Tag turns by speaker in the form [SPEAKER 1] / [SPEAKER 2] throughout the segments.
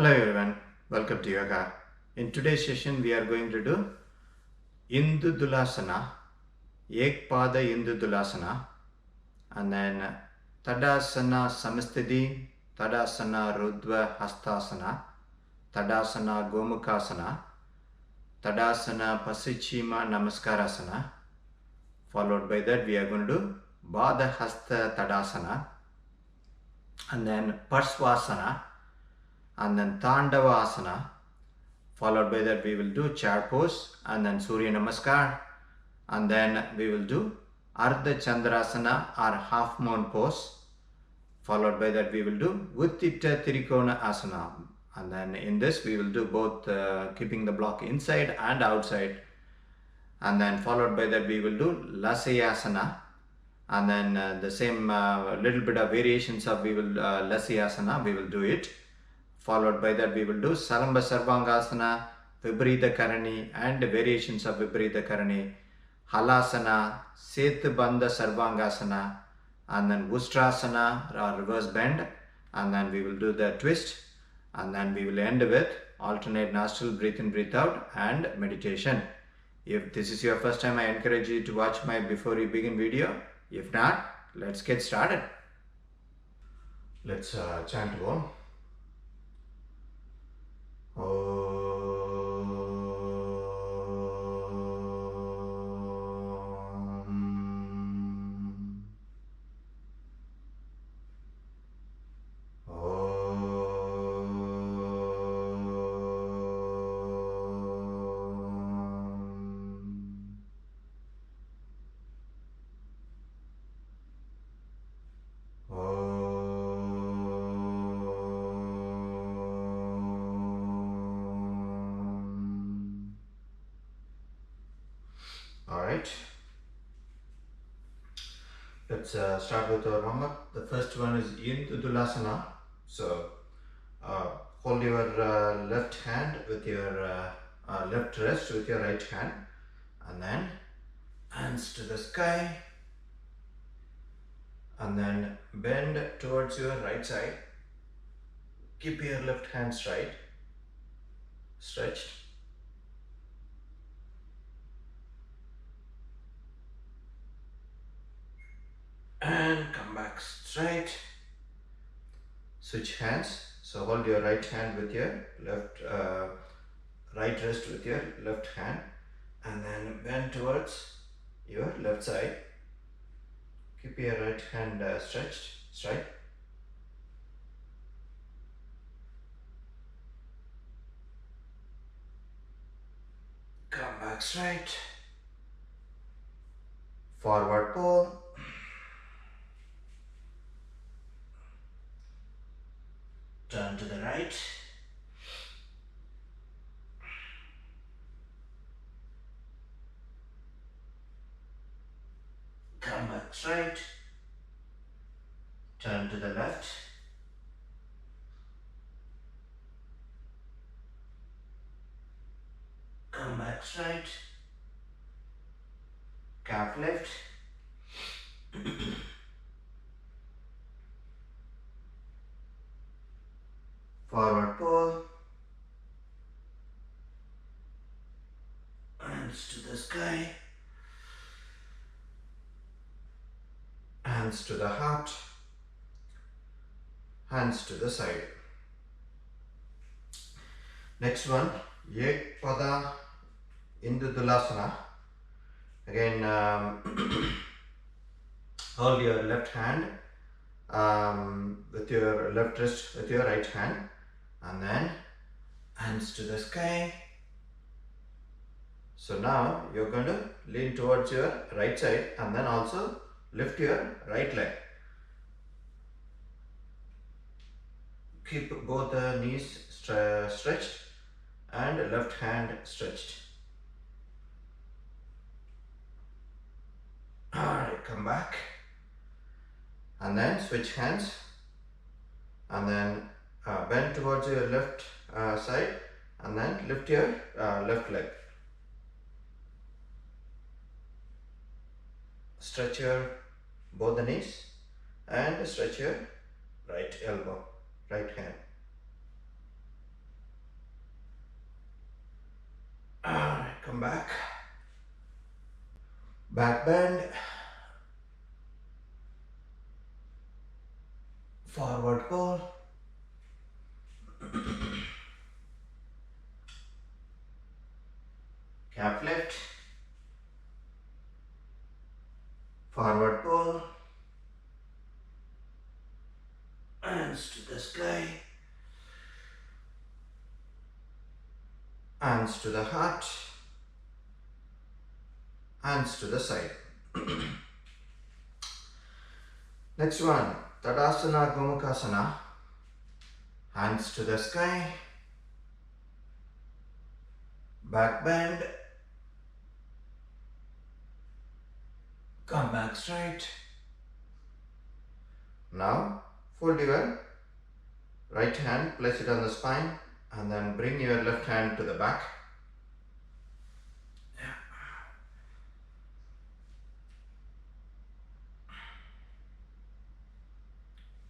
[SPEAKER 1] Hello everyone, welcome to yoga. In today's session we are going to do Indudalasana, Ekpada Indudalasana, and then Tadasana Samasthithi, Tadasana urdhva Hastasana, Tadasana Gomukhasana, Tadasana Pachima Namaskarasana. Followed by that we are going to do Baddha Hasta Tadasana, and then Parshvasana, and then Tandavasana. Followed by that we will do chair pose, and then Suryanamaskar, and then we will do Ardha Chandrasana or half moon pose. Followed by that we will do Utthita Trikonasana, and then in this we will do both keeping the block inside and outside. And then followed by that we will do Lasyasana, and then the same little bit of variations of Lasyasana we will do it. Followed by that we will do Salamba Sarvangasana, Vaparita Karani, and variations of Vaparita Karani, Halasana, Sethubandha Sarvangasana, and then Ustrasana or reverse bend, and then we will do the twist, and then we will end with alternate nostril breathe in, breathe out, and meditation. If this is your first time, I encourage you to watch my before you begin video. If not, let's get started. Let's chant Om. Alright, let's start with our warm-up. The first one is Indudalasana. So hold your left hand with your left wrist with your right hand, and then hands to the sky, and then bend towards your right side. Keep your left hand straight, stretched. And come back straight. Switch hands. So hold your right hand with your left, right wrist with your left hand, and then bend towards your left side. Keep your right hand stretched, straight. Come back straight. Forward pull. Turn to the right. Come back straight. Turn to the left. Come back straight. Calf lift. Forward pull. Hands to the sky. Hands to the heart. Hands to the side. Next one, Ekpada Indudalasana. Again, hold your left hand with your left wrist with your right hand, and then hands to the sky. So now you're going to lean towards your right side, and then also lift your right leg. Keep both the knees stretched and left hand stretched. Alright, come back. And then switch hands, and then bend towards your left side, and then lift your left leg. Stretch your both the knees and stretch your right elbow, right hand. back. Back bend. Forward fold. Calf lift. Forward pull. Hands to the sky. Hands to the heart. Hands to the side. Next one, Tadasana, Gomukhasana. Hands to the sky. Back bend. Come back straight. Now, fold your right hand, place it on the spine, and then bring your left hand to the back.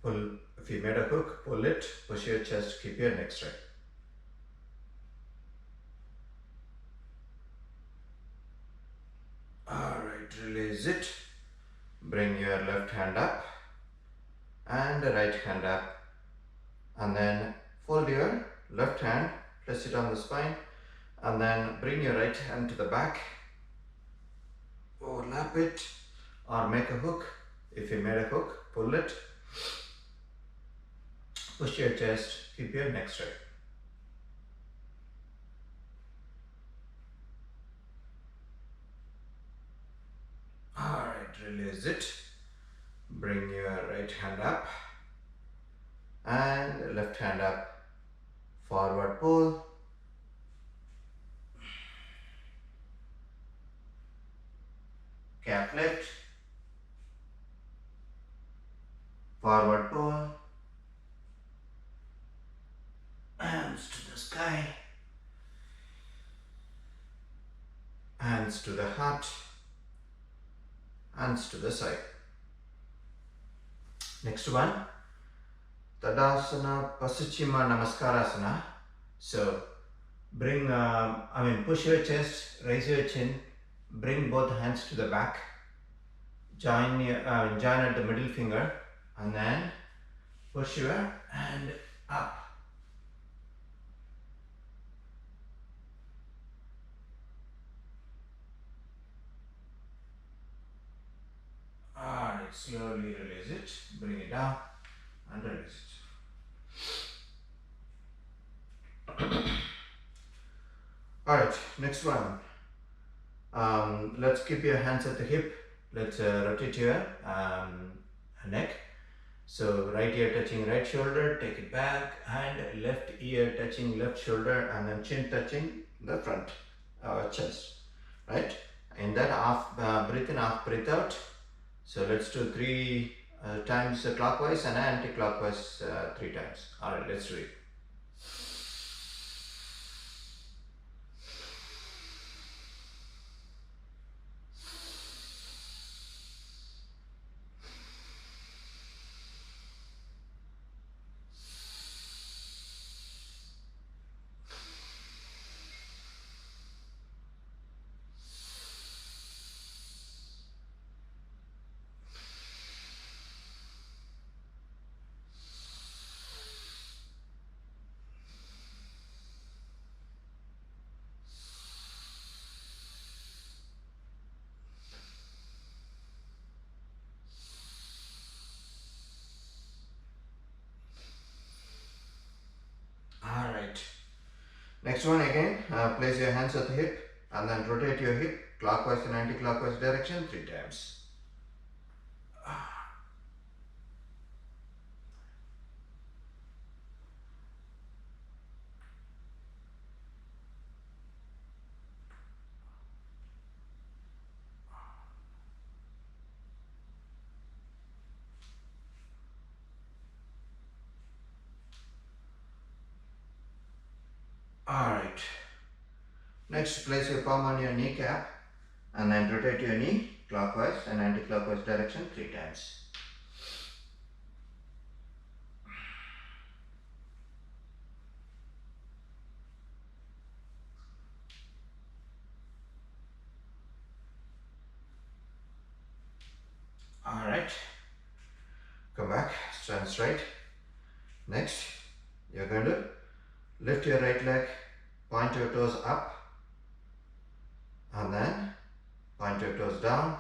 [SPEAKER 1] Pull, if you made a hook, pull it, push your chest, keep your neck straight. Alright, release it. Bring your left hand up and the right hand up. And then fold your left hand, place it on the spine, and then bring your right hand to the back. Overlap it or make a hook. If you made a hook, pull it. Push your chest, keep your neck straight. Alright, release it. Bring your right hand up and left hand up. Forward pull. Calf lift. Forward pull. Hands to the sky. Hands to the heart. Hands to the side. Next one, Tadasana, Pachima, Namaskarasana. So bring, push your chest, raise your chin, bring both hands to the back, join at the middle finger, and then push your hand up. Alright, slowly release it, bring it down and release it. Alright, next one. Let's keep your hands at the hip. Let's rotate your neck. So right ear touching right shoulder, take it back, and left ear touching left shoulder, and then chin touching the front chest. Right? In that breathe in, half breathe out. So let's do 3 times clockwise and anti-clockwise 3 times. Alright, let's do it. Next one again, place your hands at the hip and then rotate your hip clockwise and anti-clockwise direction 3 times. Alright. Next, place your palm on your kneecap and then rotate your knee clockwise and anti-clockwise direction 3 times. stand straight. Next, you're going to lift your right leg, point your toes up, and then point your toes down.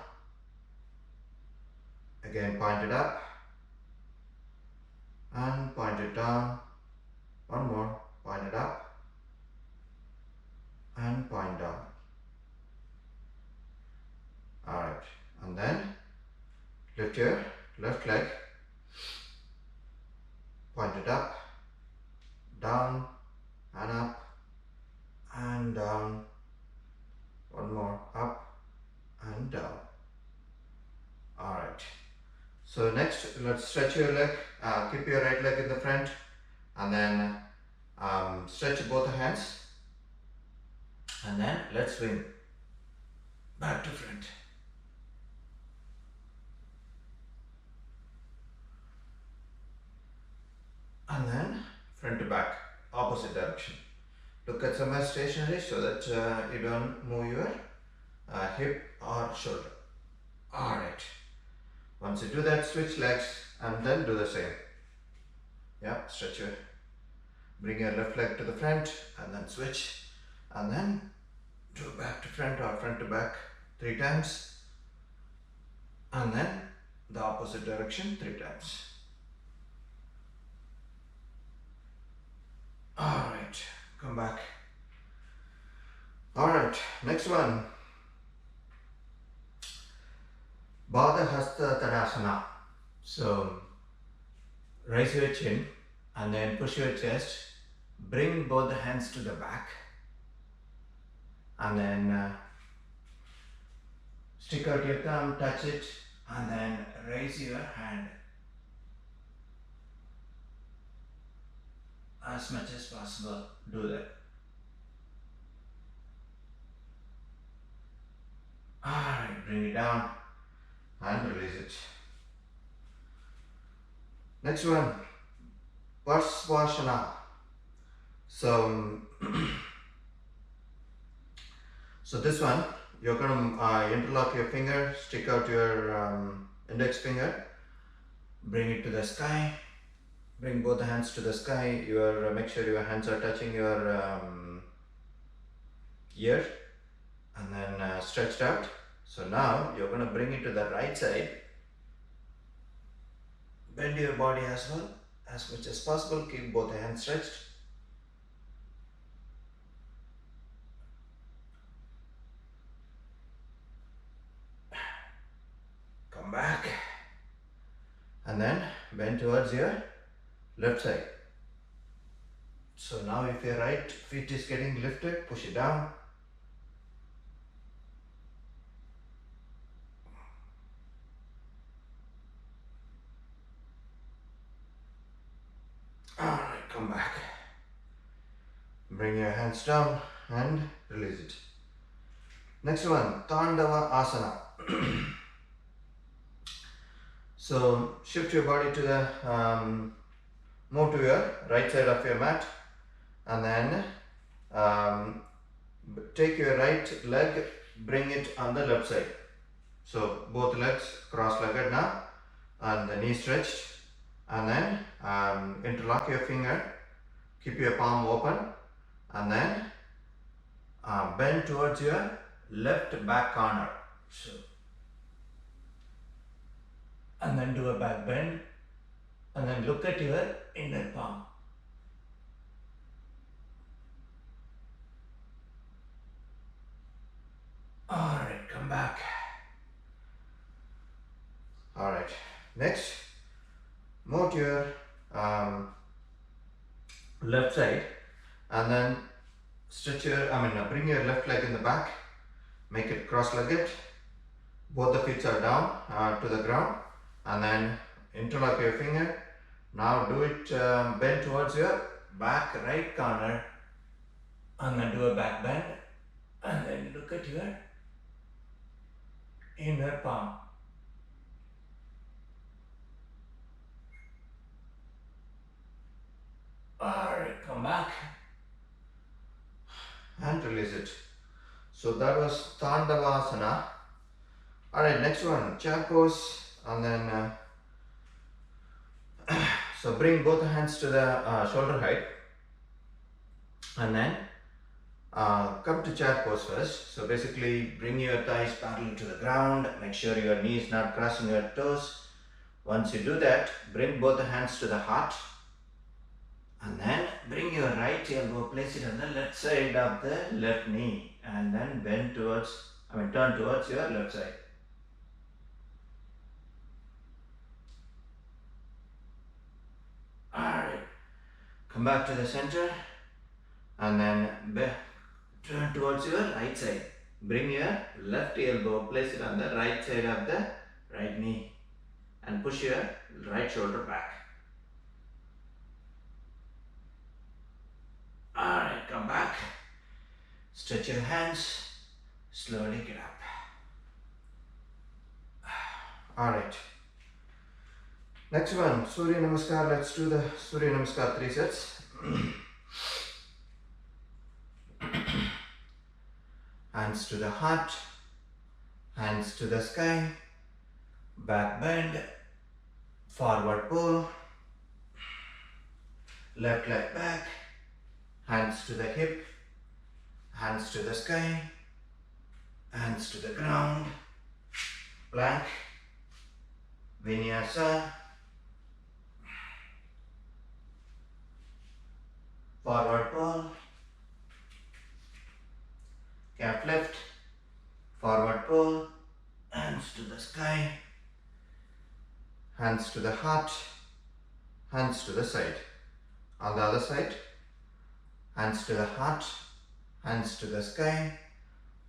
[SPEAKER 1] Again, point it up and point it down. One more, point it up and point down. Alright, and then lift your left leg, point it up, down and up and down. One more, up and down. Alright, so next let's stretch your leg, keep your right leg in the front, and then stretch both hands, and then let's swing back to front. And then front to back, opposite direction. Look at somewhere stationary so that you don't move your hip or shoulder. Alright. Once you do that, switch legs and then do the same. Yeah, stretch your, bring your left leg to the front and then switch, and then do back to front or front to back 3 times, and then the opposite direction 3 times. Alright, come back. Alright, next one. Baddha Hasta Tadasana. So, raise your chin and then push your chest. Bring both the hands to the back. And then stick out your thumb, touch it, and then raise your hand as much as possible. Do that. Alright, bring it down and release it. Next one, Parshvasana. So this one, you're going to interlock your finger, stick out your index finger, bring it to the sky, bring both the hands to the sky. Make sure your hands are touching your ear, and then stretched out. So now you're going to bring it to the right side. Bend your body as well, as much as possible. Keep both the hands stretched. Come back. And then bend towards your left side. So now if your right feet is getting lifted, push it down. Alright, come back. Bring your hands down and release it. Next one, Tandavasana. So shift your body to the, move to your right side of your mat, and then take your right leg, bring it on the left side. So both legs cross-legged now, and the knee stretched, and then interlock your finger, keep your palm open, and then bend towards your left back corner. So, and then do a back bend, and then look at your inner palm. Alright, come back. Alright, next, move to your left side, and then stretch your, bring your left leg in the back, make it cross-legged, both the feet are down to the ground, and then interlock your finger. Now do it, bend towards your back right corner, and then do a back bend, and then look at your inner palm. Alright, come back and release it. So that was Tandavasana. Alright, next one, chair pose, and then So bring both hands to the shoulder height, and then come to chair pose first. So basically bring your thighs parallel to the ground. Make sure your knees not crossing your toes. Once you do that, bring both the hands to the heart, and then bring your right elbow, place it on the left side of the left knee, and then turn towards your left side. Alright, come back to the center, and then turn towards your right side. Bring your left elbow, place it on the right side of the right knee, and push your right shoulder back. Alright, come back. Stretch your hands. Slowly get up. Alright. Next one, Suryanamaskar. Let's do the Suryanamaskar 3 sets. Hands to the heart. Hands to the sky. Back bend. Forward pull. Left leg back. Hands to the hip. Hands to the sky. Hands to the ground. Plank. Vinyasa. Forward pull. Calf lift. Forward pull. Hands to the sky. Hands to the heart. Hands to the side. On the other side. Hands to the heart. Hands to the sky.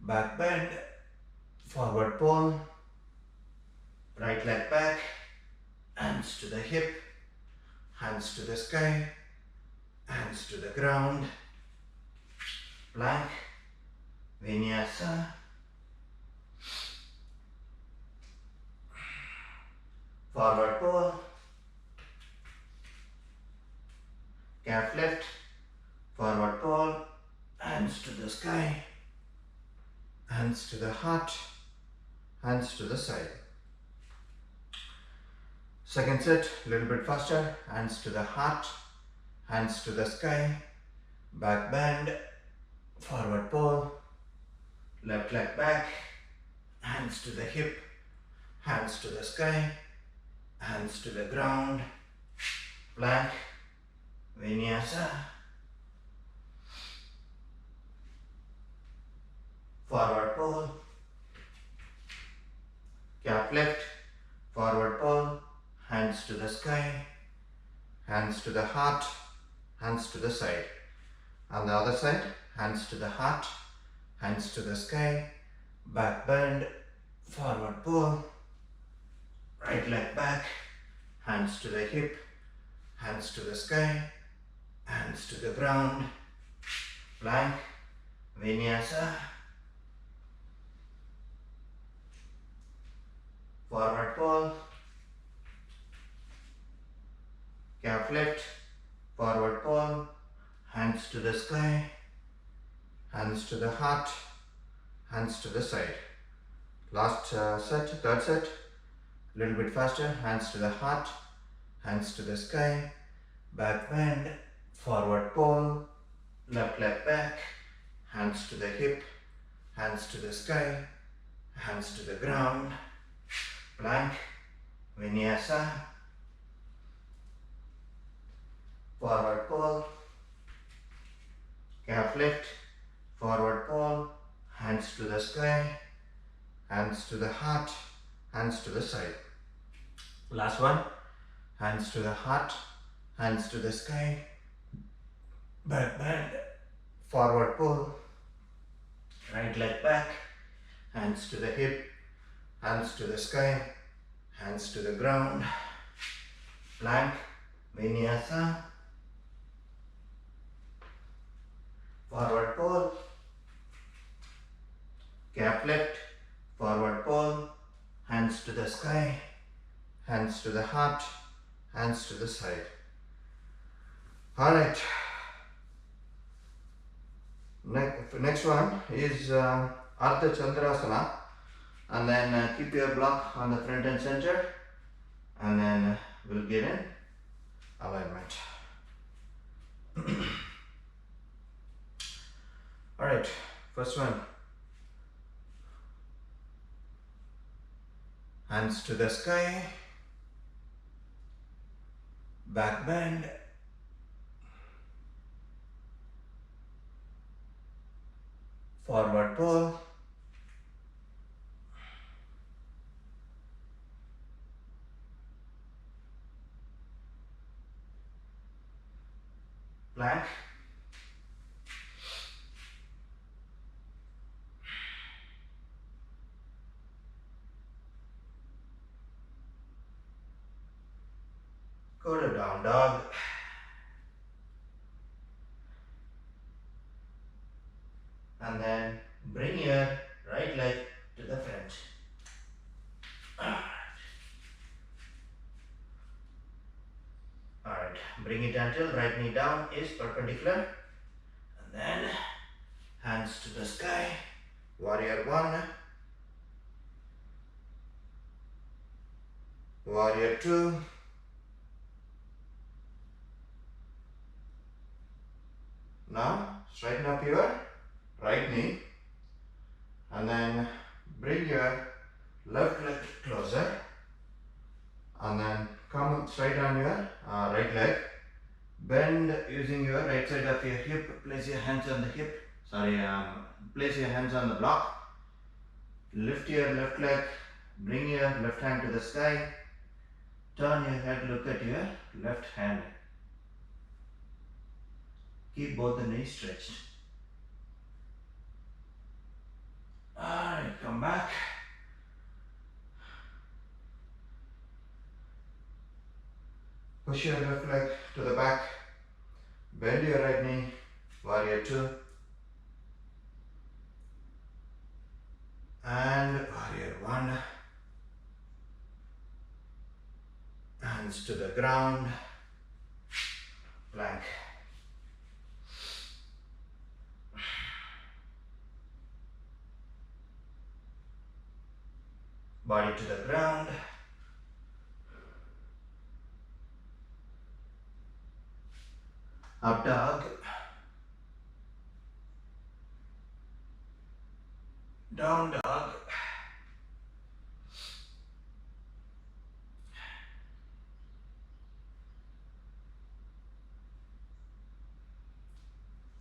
[SPEAKER 1] Back bend. Forward pull. Right leg back. Hands to the hip. Hands to the sky. Hands to the ground. Plank. Vinyasa. Forward pull. Calf lift. Forward pull. Hands to the sky. Hands to the heart. Hands to the side. Second set, a little bit faster. Hands to the heart. Hands to the sky. Back bend. Forward pull. Left leg back. Hands to the hip. Hands to the sky. Hands to the ground. Plank. Vinyasa. Forward pull. Calf lift. Forward pull. Hands to the sky. Hands to the heart. Hands to the side. On the other side, hands to the heart. Hands to the sky. Back bend. Forward pull. Right leg back. Hands to the hip. Hands to the sky. Hands to the ground. Plank. Vinyasa. Forward pull. Calf lift. Forward pull. Hands to the sky. Hands to the heart. Hands to the side. Last set, third set. A little bit faster. Hands to the heart. Hands to the sky. Back bend. Forward pull. Left leg back. Hands to the hip. Hands to the sky. Hands to the ground. Plank. Vinyasa. Forward pull. Calf lift. Forward pull. Hands to the sky. Hands to the heart. Hands to the side. Last one. Hands to the heart. Hands to the sky. Back bend. Forward pull. Right leg back. Hands to the hip. Hands to the sky. Hands to the ground. Plank. Vinyasa. Forward pull. Calf lift. Forward pull. Hands to the sky. Hands to the heart. Hands to the side. Alright. Next one is Ardha Chandrasana. And then keep your block on the front and center. And then we'll get in. alignment. Alright, first one. Hands to the sky. Back bend. Forward pull. Plank. Go to down dog. And then bring your right leg to the front. Alright, bring it until right knee down is perpendicular. And then hands to the sky. Warrior 1. Warrior 2. Now straighten up your right knee and then bring your left leg closer and then come straight on your right leg. Bend using your right side of your hip. Place your hands on the hip. Place your hands on the block. Lift your left leg. Bring your left hand to the sky. Turn your head. Look at your left hand. Keep both the knees stretched. Alright, come back. Push your left leg to the back. Bend your right knee. Warrior 2. And warrior 1. Hands to the ground. Plank. Body to the ground. Up dog. Down dog.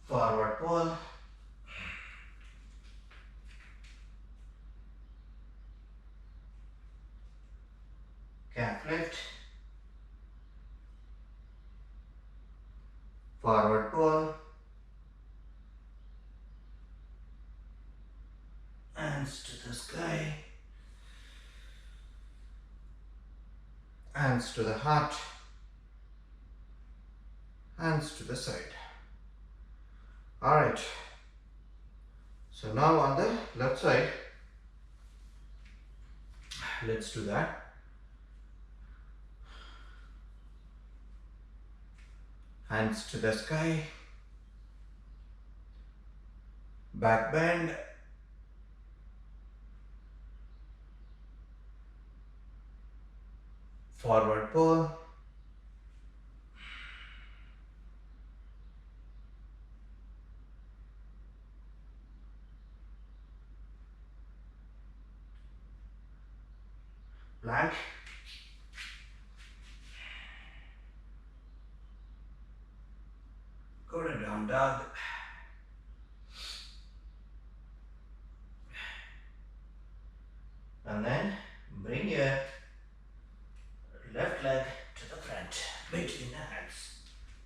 [SPEAKER 1] Forward pull. Calf lift. Forward pull. Hands to the sky. Hands to the heart. Hands to the side. Alright. So now on the left side, let's do that. Hands to the sky. Back bend. Forward pull. Plank. Go to down dog. And then bring your left leg to the front between the hands.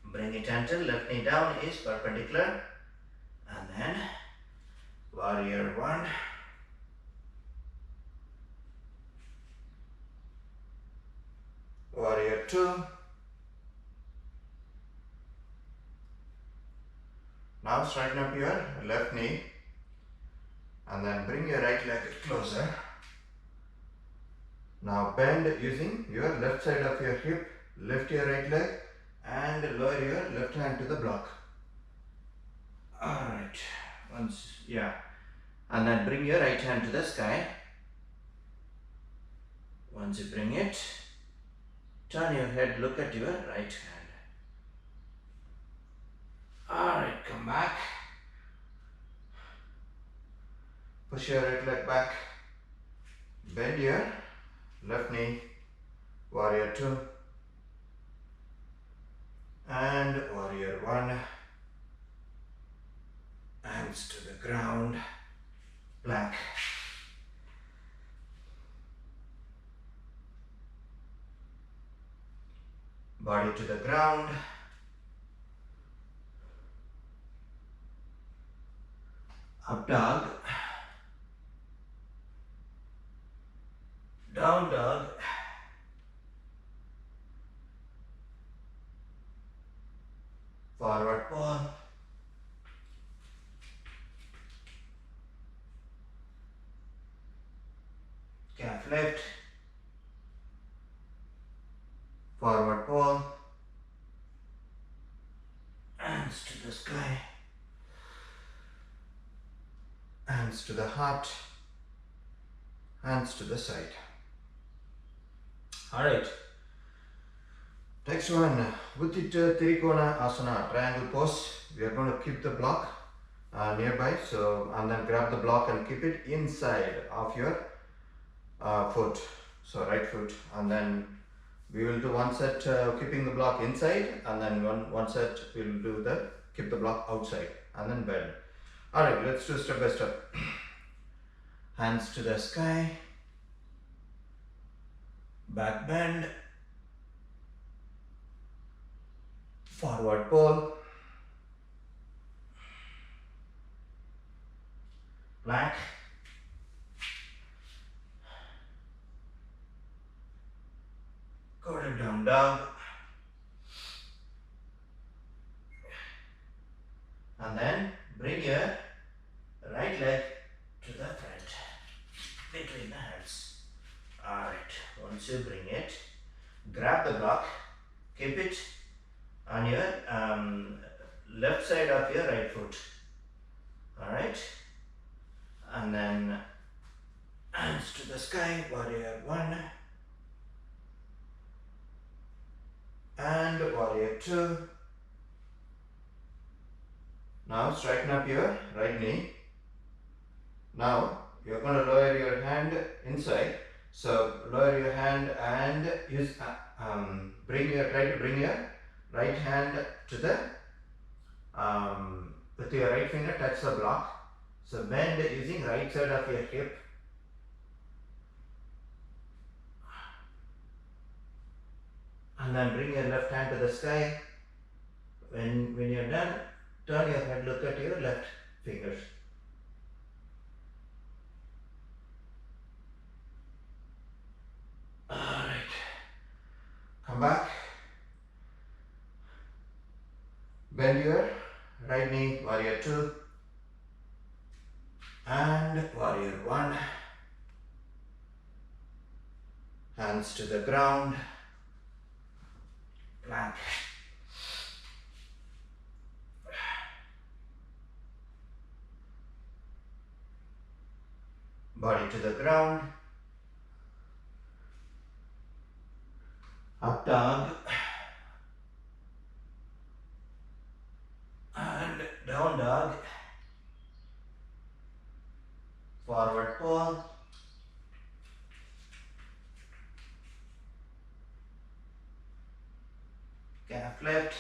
[SPEAKER 1] Bring it until left knee down is perpendicular. And then warrior 1. Warrior 2. Now straighten up your left knee and then bring your right leg closer. Now bend using your left side of your hip, lift your right leg and lower your left hand to the block. Alright, and then bring your right hand to the sky. Once you bring it, turn your head, look at your right hand. Alright, come back. Push your right leg back. Bend your left knee. Warrior 2. And warrior 1. Hands to the ground. Plank. Body to the ground. Up dog. Down dog. Forward fold. Calf lift. Forward fold. Hands to the sky. Hands to the heart. Hands to the side. Alright. Next one, Utthita Trikonasana, triangle pose. We are going to keep the block nearby. So, and then grab the block and keep it inside of your foot. So, right foot. And then we will do one set keeping the block inside, and then one set we will do the keep the block outside, and then bend. Alright, let's do step by step. Hands to the sky. Back bend. Forward pull. Plank. Go to down dog. And then bring your right leg to the front between the hands. Alright, once you bring it, grab the block, keep it on your left side of your right foot. Alright, and then hands to the sky, warrior 1 and warrior 2. Now straighten up your right knee. Now you're going to lower your hand inside. So lower your hand and use try to bring your right hand to the with your right finger touch the block. So bend using right side of your hip. And then bring your left hand to the sky. When you're done, turn your head, look at your left fingers. Alright. Come back. Bend your right knee, warrior 2 and warrior 1. Hands to the ground. Plank. Body to the ground. Up dog. And down dog. Forward fold. Calf lift.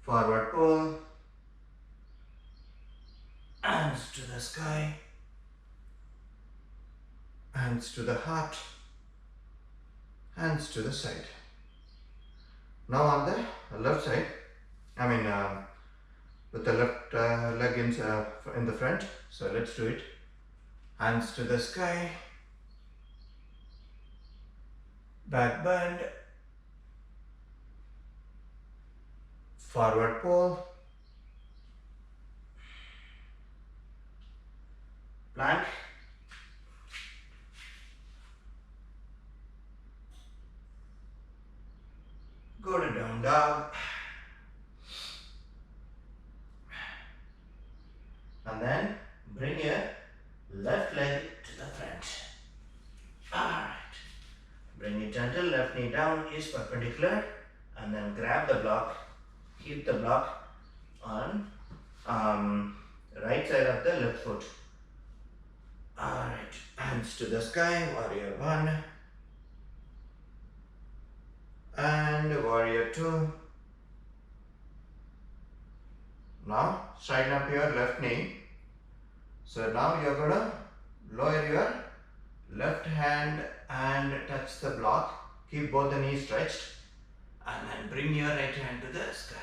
[SPEAKER 1] Forward pull. Hands to the sky. Hands to the heart. Hands to the side. Now on the left side, with the left leg in the front. So let's do it. Hands to the sky. Back bend. Forward pull. Plank. Go to down dog. And then bring your left leg to the front. Alright. Bring it gentle, left knee down, is perpendicular, and then grab the block, keep the block on right side of the left foot. Alright, hands to the sky, warrior 1 and warrior 2. Now straighten up your left knee. So now you're going to lower your left hand and touch the block. Keep both the knees stretched and then bring your right hand to the sky.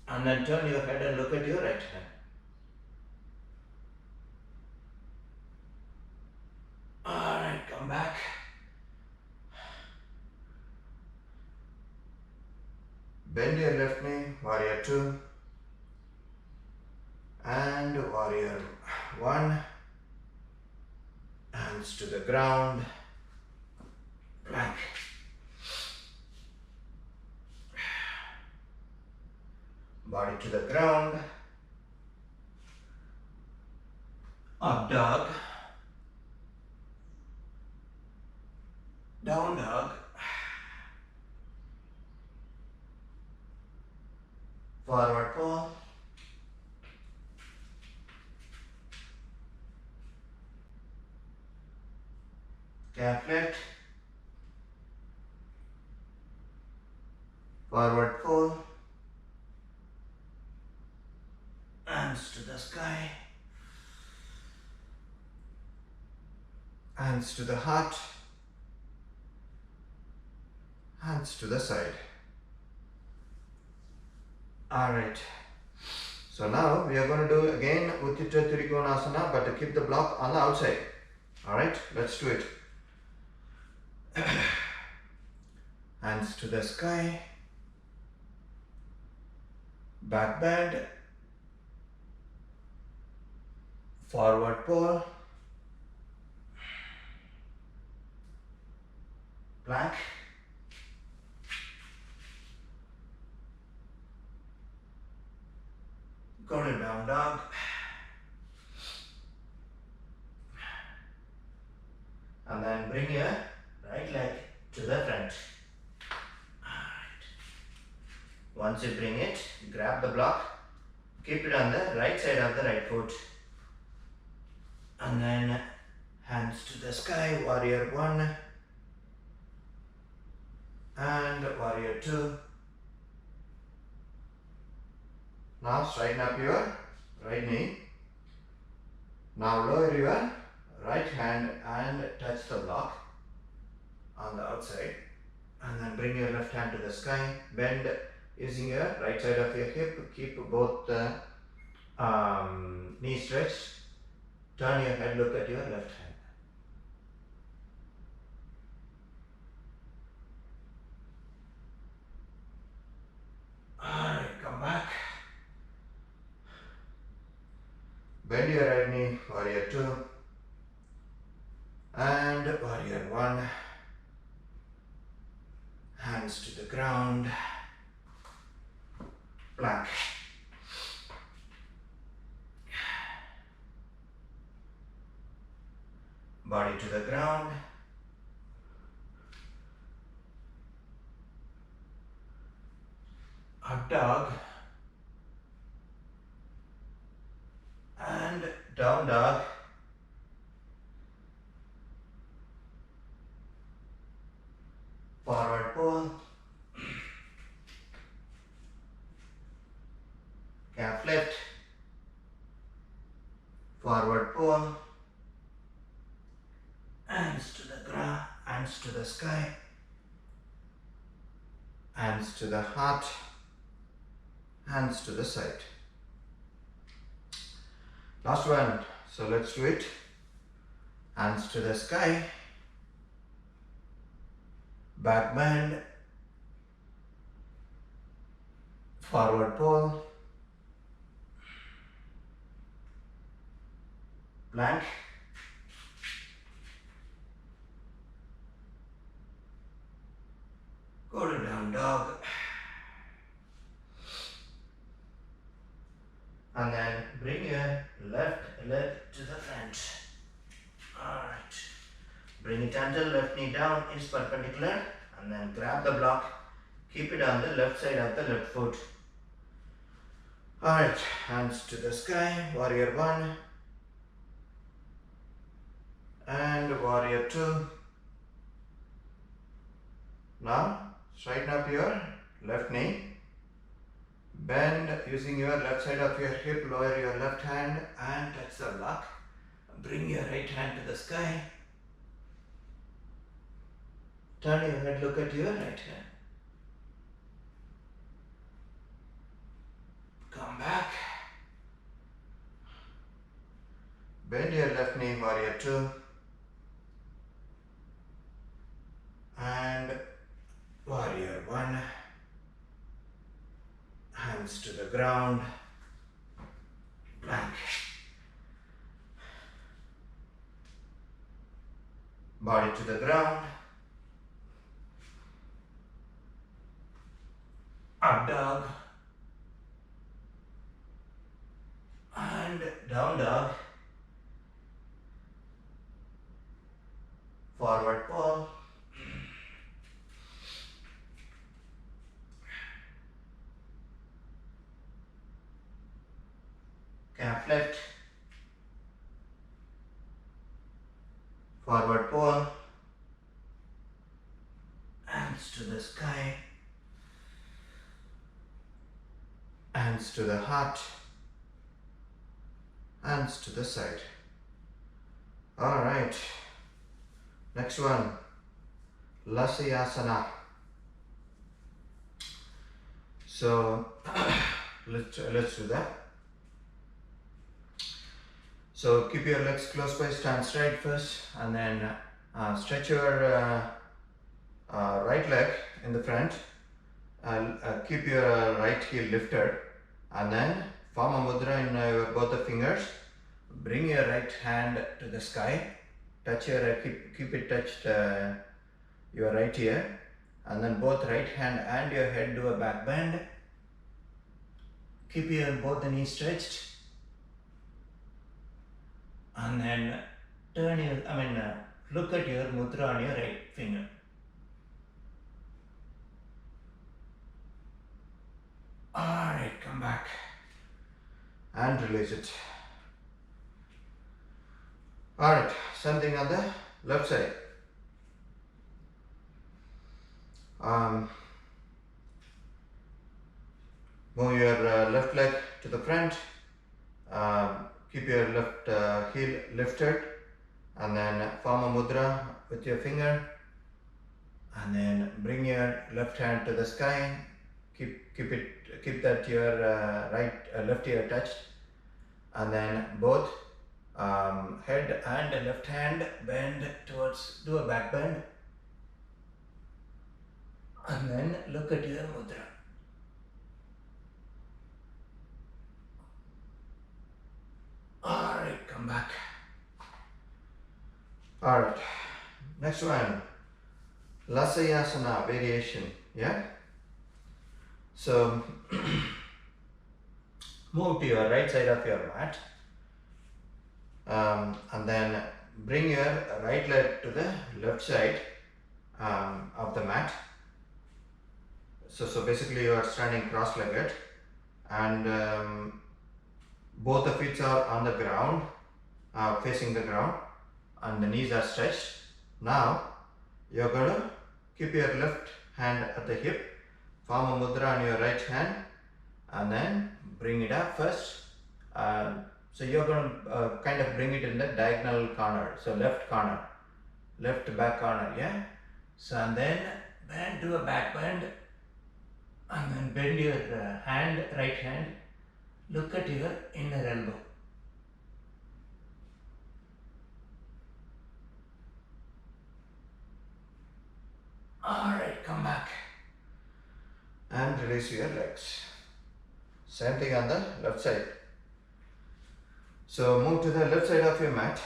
[SPEAKER 1] And then turn your head and look at your right hand. Alright, come back. Bend your left knee, warrior 2 and warrior 1. Hands to the ground, plank. Body to the ground, up dog, down dog, forward fold, calf lift, forward fold, hands to the sky, hands to the heart, hands to the side. Alright, so now we are going to do again Utthita Trikonasana, but to keep the block on the outside. Alright, let's do it. Hands to the sky, back bend, forward pull, plank, go to down dog, and then bring your right leg to the front. Alright. Once you bring it, grab the block, keep it on the right side of the right foot, and then hands to the sky, warrior 1 and warrior 2. Now straighten up your right knee. Now lower your right hand and touch the block on the outside, and then bring your left hand to the sky. Bend using your right side of your hip. Keep both the knees stretched. Turn your head, look at your left hand. Alright, come back. Bend your right knee, warrior 2 and warrior 1. Hands to the ground, plank. Body to the ground, up dog and down dog, forward pull, calf lift, forward pull, hands to the ground, hands to the sky, hands to the heart, hands to the side. Last one, so let's do it. Hands to the sky, back bend, forward pull, plank, go to down dog, and then bring your left leg to the front. Alright, bring it gentle left knee down is perpendicular, and then grab the block, keep it on the left side of the left foot. Alright, hands to the sky, warrior 1 and warrior 2. Now straighten up your left knee, bend using your left side of your hip, lower your left hand and touch the block. Bring your right hand to the sky. Turn your head, look at your right hand. Come back. Bend your left knee, warrior 2. And warrior 1. Hands to the ground. Plank. Body to the ground. Up dog. And down dog. Forward fold. Calf lift. Forward fold. Hands to the sky. Hands to the heart. Hands to the side. Alright. Next one. Lasyasana. So let's do that. So keep your legs close by, stand straight first, and then stretch your right leg in the front. Keep your right heel lifted, and then form a mudra in your both the fingers. Bring your right hand to the sky. Touch your keep it touched your right ear, and then both right hand and your head do a back bend. Keep your both the knees stretched, and then turn your look at your mudra on your right finger. Alright, come back and release it. Alright, same thing on the left side. Move your left leg to the front. Keep your left heel lifted, and then form a mudra with your finger, and then bring your left hand to the sky. Keep that your left ear touched, and then both head and left hand bend towards, do a back bend, and then look at your mudra. Alright, come back. Alright, next one, Lasyasana variation, yeah? So, move to your right side of your mat, and then bring your right leg to the left side of the mat. So basically you are standing cross-legged, and both the feet are on the ground, facing the ground, and the knees are stretched. Now you are going to keep your left hand at the hip, form a mudra on your right hand, and then bring it up first. So you are going to kind of bring it in the diagonal corner, so left corner, left back corner, yeah? So and then bend, do a back bend, and then bend your right hand, look at your inner elbow. Alright, come back and release your legs. Same thing on the left side. So move to the left side of your mat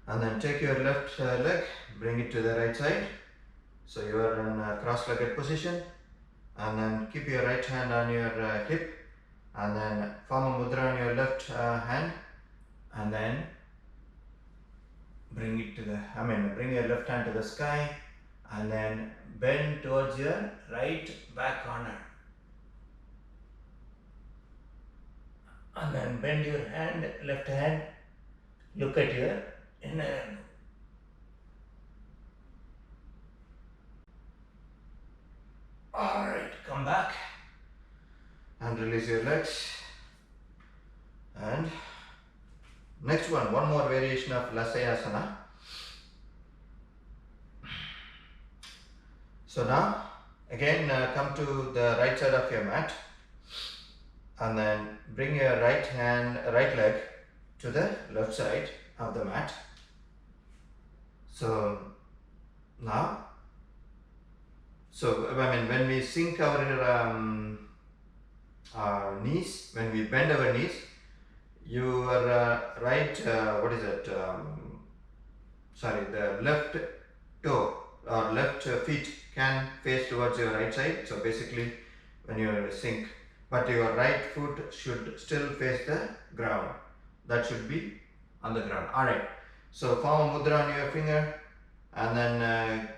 [SPEAKER 1] and then take your left leg, bring it to the right side. So you are in a cross-legged position, and then keep your right hand on your hip, and then form a mudra on your left hand, and then bring it to the, bring your left hand to the sky and then bend towards your right back corner. And then bend your hand, left hand, look at your inner elbow. Alright, come back and release your legs. And next one more variation of Lasyasana. So now again come to the right side of your mat and then bring your right leg to the left side of the mat. So now, when we sink our knees, when we bend our knees, your the left toe or left feet can face towards your right side. So basically when you sink, but your right foot should still face the ground. That should be on the ground. Alright, so form a mudra on your finger and then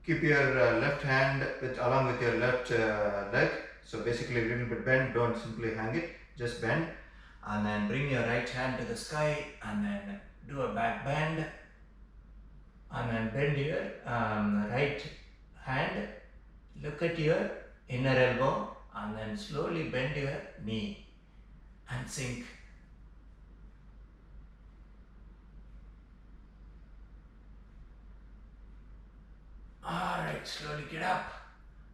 [SPEAKER 1] keep your left hand along with your left leg. So basically a little bit bend, don't simply hang it, just bend. And then bring your right hand to the sky and then do a back bend. And then bend your right hand, look at your inner elbow and then slowly bend your knee and sink. Alright, slowly get up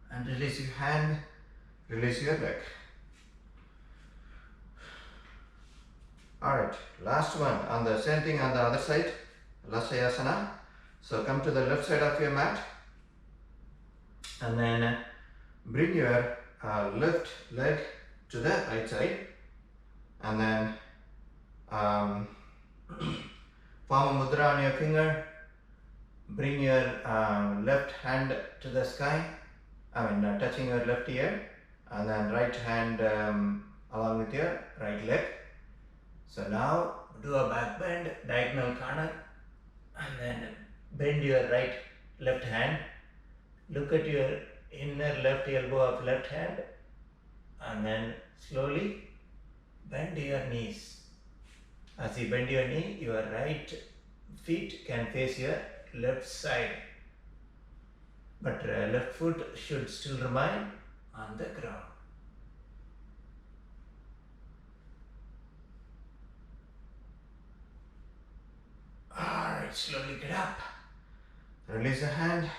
[SPEAKER 1] and release your hand, release your leg. Alright, last one, on the same thing on the other side, Lasyasana. So come to the left side of your mat and then bring your left leg to the right side and then form a mudra on your finger. Bring your left hand to the sky, touching your left ear, and then right hand along with your right leg. So now do a back bend, diagonal corner, and then bend your left hand, look at your inner left elbow of left hand, and then slowly bend your knees. As you bend your knee, your right feet can face your left side, but left foot should still remain on the ground. Alright, slowly get up, release the hand,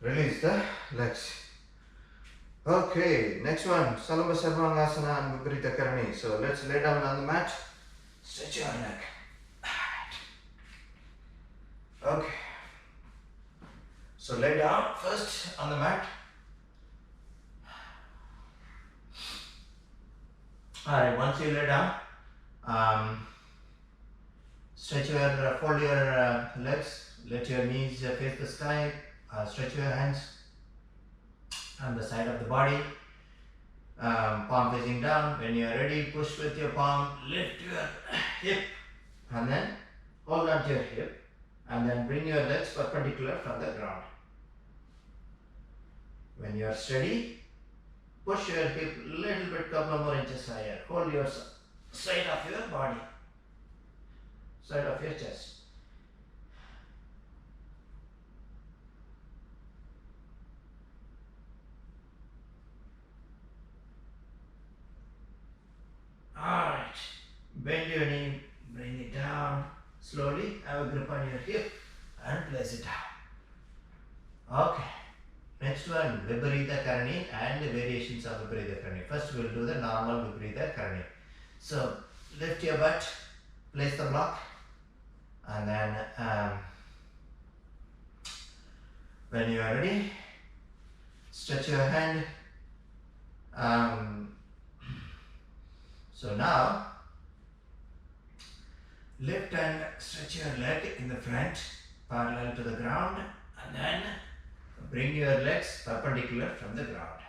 [SPEAKER 1] release the legs. Okay, next one, Salamba, Sarvangasana and Vaparita Karani. So let's lay down on the mat, stretch your neck. Okay, so lay down first on the mat. Alright, once you lay down, fold your legs, let your knees face the sky, stretch your hands on the side of the body, palm facing down. When you are ready, push with your palm, lift your hip and then hold on to your hip. And then bring your legs perpendicular from the ground. When you are steady, push your hip a little bit, couple more inches higher. Hold your side of your body, side of your chest. Alright, bend your knee, bring it down. Slowly have a grip on your hip and place it down. Okay, next one, Vaparita Karani and the variations of Vaparita Karani. First we will do the normal Vaparita Karani. So lift your butt, place the block, and then when you are ready, stretch your hand. So now lift and stretch your leg in the front parallel to the ground and then bring your legs perpendicular from the ground.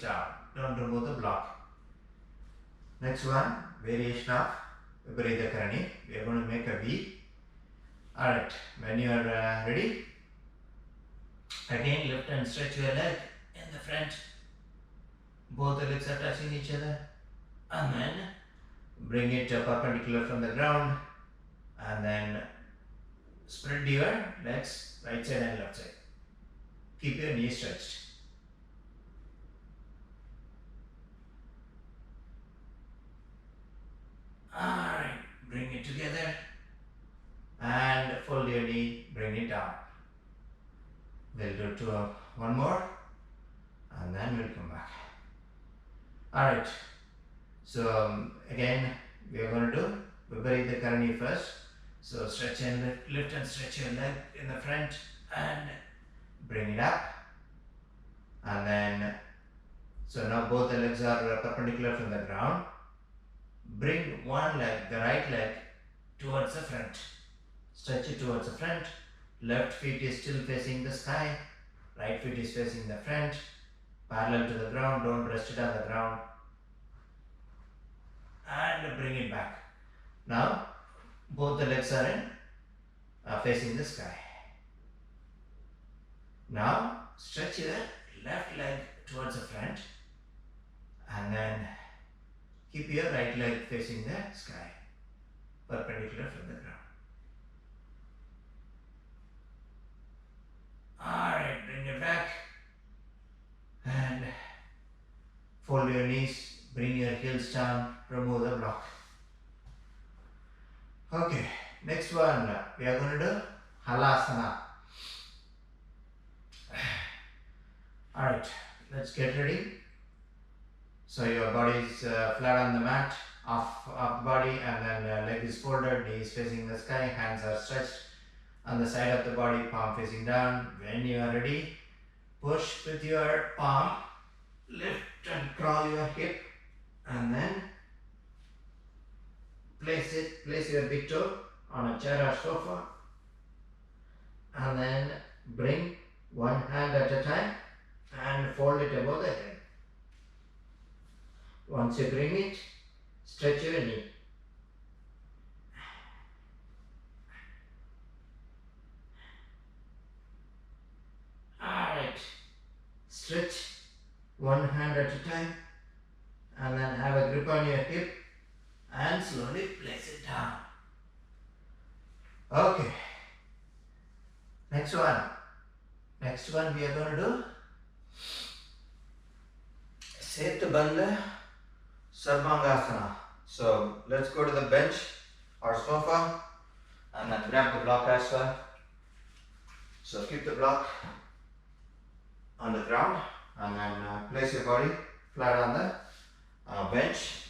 [SPEAKER 1] down. Don't remove the block. Next one, variation of Vaparita Karani. We are going to make a V. Alright, when you are ready, again lift and stretch your leg in the front. Both the legs are touching each other. And then bring it perpendicular from the ground. And then spread your legs right side and left side. Keep your knees stretched. Alright, bring it together and fold your knee, bring it down. We'll do one more and then we'll come back. Alright, so again we are going to do Vaparita Karani first. So stretch and lift and stretch your leg in the front and bring it up. And then, so now both the legs are perpendicular from the ground. Bring one leg, the right leg, towards the front. Stretch it towards the front. Left feet is still facing the sky. Right feet is facing the front. Parallel to the ground. Don't rest it on the ground. And bring it back. Now, both the legs are facing the sky. Now, stretch your left leg towards the front. And then keep your right leg facing the sky, perpendicular from the ground. Alright, bring it back and fold your knees, bring your heels down, remove the block. Okay, next one, we are going to do Halasana. Alright, let's get ready. So your body is flat on the mat, off the body, and then leg is folded, knee is facing the sky, hands are stretched on the side of the body, palm facing down. When you are ready, push with your palm, lift and crawl your hip, and then place your big toe on a chair or sofa, and then bring one hand at a time and fold it above the head. Once you bring it, stretch your knee. Alright, stretch one hand at a time and then have a grip on your hip and slowly place it down. Okay, next one we are going to do Sethubandha Sarvangasana. So let's go to the bench or sofa and then grab the block as well. So keep the block on the ground and then place your body flat on the bench.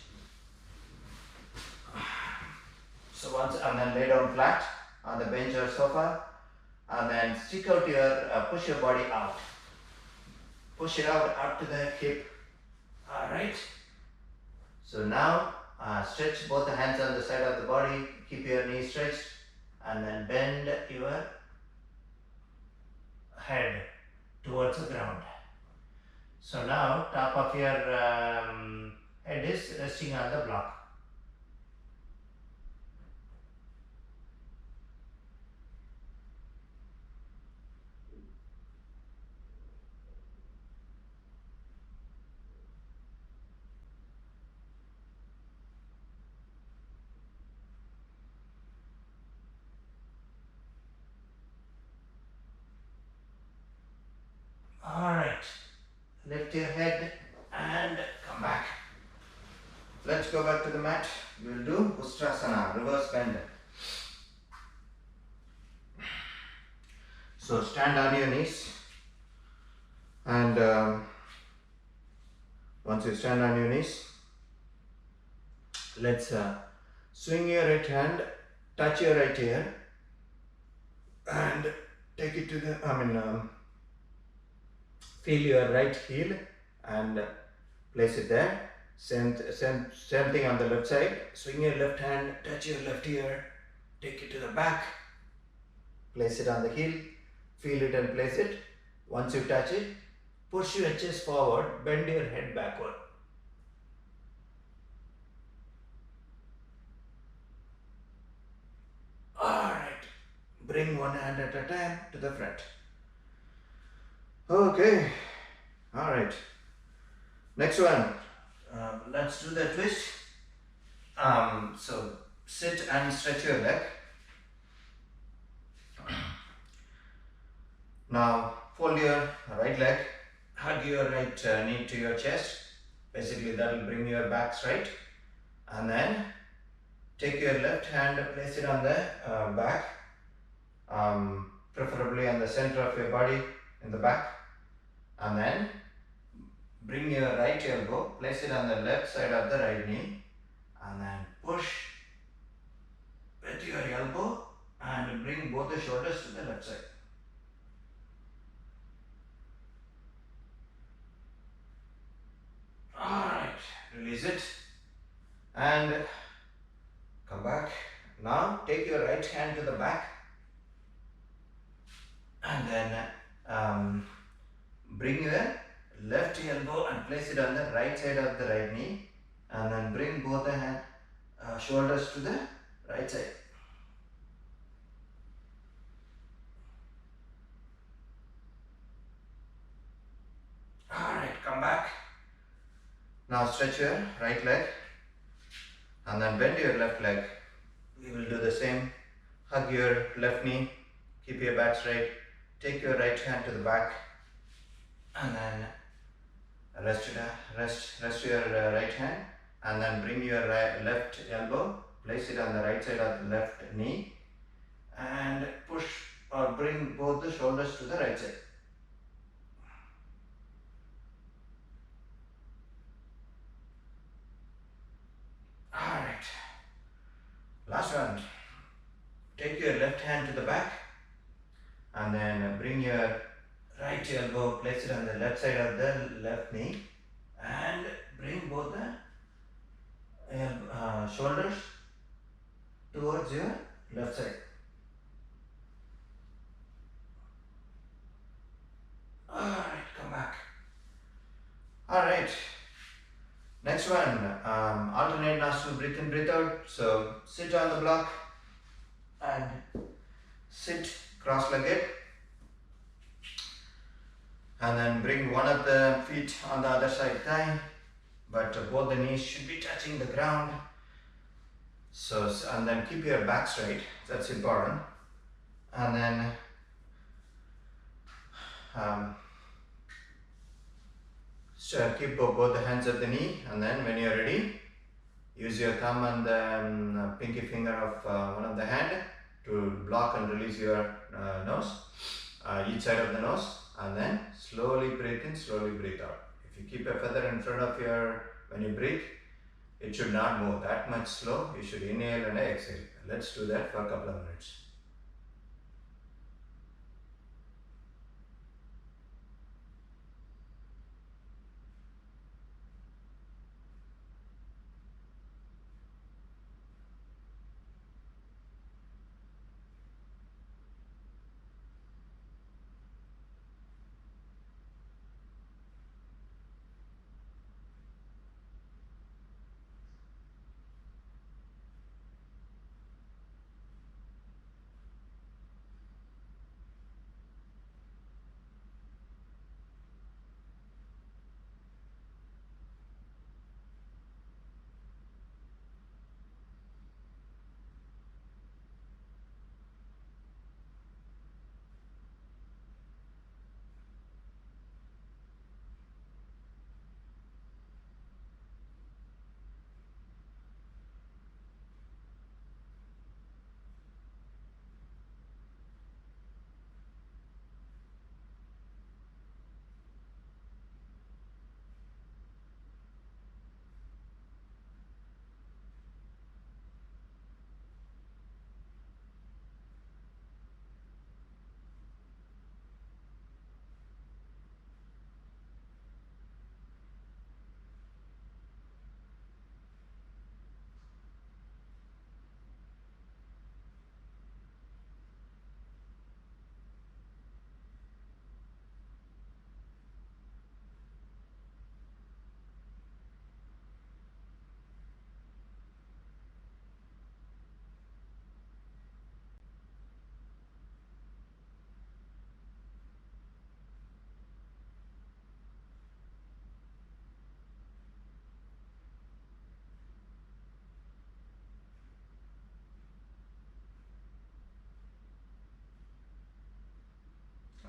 [SPEAKER 1] So and then lay down flat on the bench or sofa and then stick out push your body out. Push it out to the hip. Alright. So now stretch both the hands on the side of the body, keep your knees stretched and then bend your head towards the ground. So now top of your head is resting on the block. Alright, lift your head and come back. Let's go back to the mat. We'll do Ustrasana, reverse bend. So stand on your knees and once you stand on your knees, let's swing your right hand, touch your right ear and take it to the, feel your right heel and place it there. Same thing on the left side. Swing your left hand, touch your left ear, take it to the back, place it on the heel, feel it and place it. Once you touch it, Push your chest forward, bend your head backward. Alright, bring one hand at a time to the front. Okay, alright. Next one, let's do the twist. So sit and stretch your leg. Now fold your right leg, hug your right knee to your chest. Basically that will bring your back straight. And then take your left hand, place it on the back, preferably on the center of your body in the back. And then bring your right elbow, place it on the left side of the right knee. And then push with your elbow and bring both the shoulders to the left side. Alright, release it and come back. Now take your right hand to the back and then bring your left elbow and place it on the right side of the right knee and then bring both the shoulders to the right side. Alright, come back. Now stretch your right leg and then bend your left leg. We will do the same. Hug your left knee, keep your back straight, take your right hand to the back and then rest your right hand and then bring your left elbow, place it on the right side of the left knee and push or bring both the shoulders to the right side. Alright, last one. Take your left hand to the back and then bring your right elbow, place it on the left side of the left knee and bring both the shoulders towards your left side. Alright, come back. Alright, next one, alternate nostril breathe in, breathe out. So sit on the block and sit cross-legged and then bring one of the feet on the other side thigh, but both the knees should be touching the ground. So and then keep your back straight, that's important. And then keep both the hands at the knee, and then when you're ready, use your thumb and the pinky finger of one of the hand to block and release your nose, each side of the nose, and then slowly breathe in, slowly breathe out. If you keep a feather in front of when you breathe, it should not move that much slow. You should inhale and exhale. Let's do that for a couple of minutes.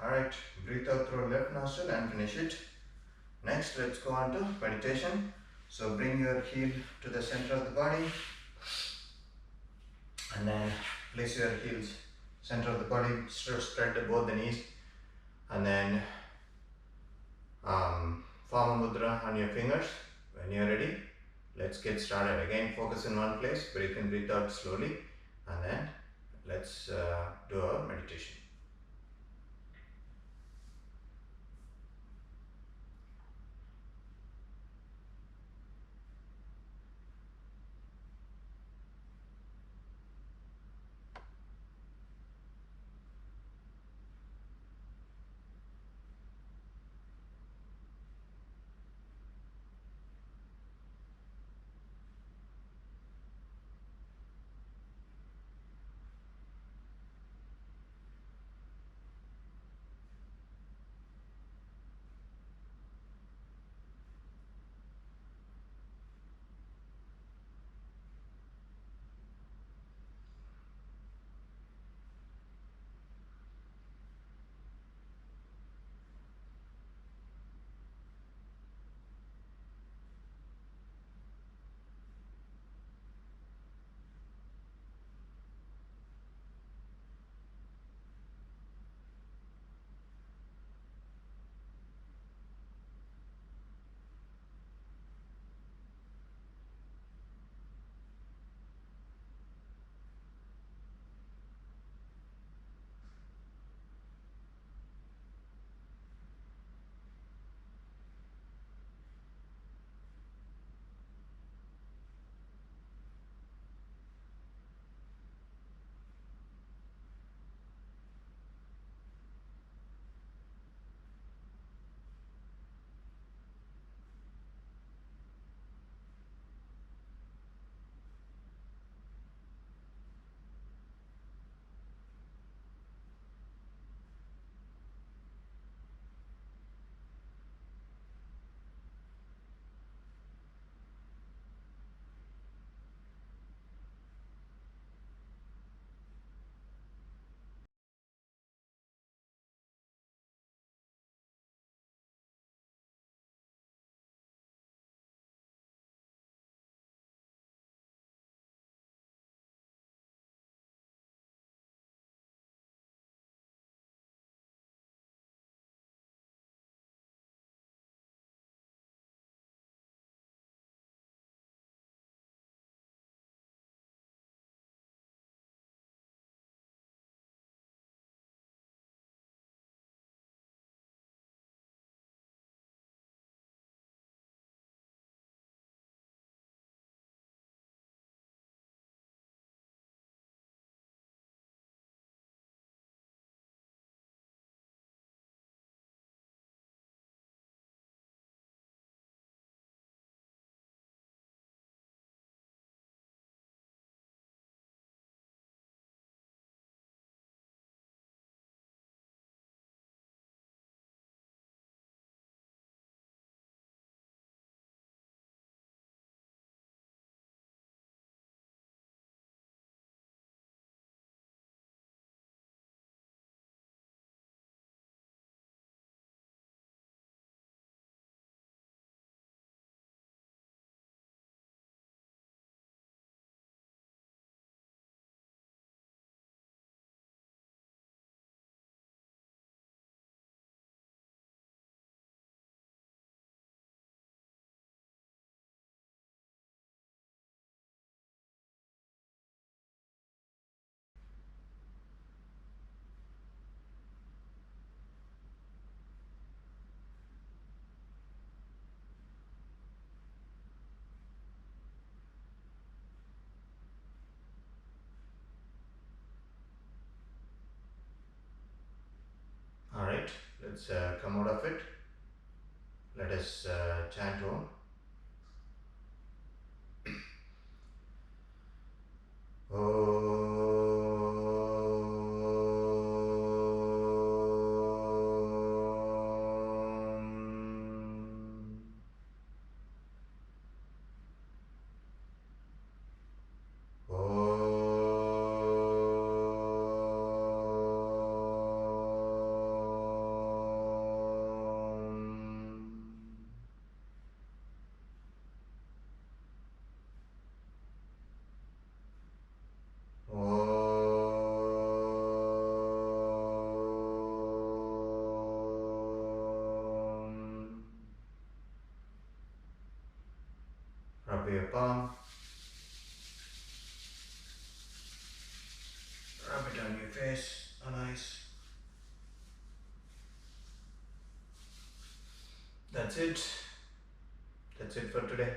[SPEAKER 1] Alright, breathe out through left nostril and finish it. Next, let's go on to meditation. So bring your heel to the center of the body and then place your heels center of the body, spread both the knees, and then form a mudra on your fingers. When you're ready, let's get started. Again, focus in one place, breathe in, breathe out slowly, and then let's do our meditation. Alright, let's come out of it. Let us chant Om. Om. palm. Rub it on your face, nice. That's it. That's it for today.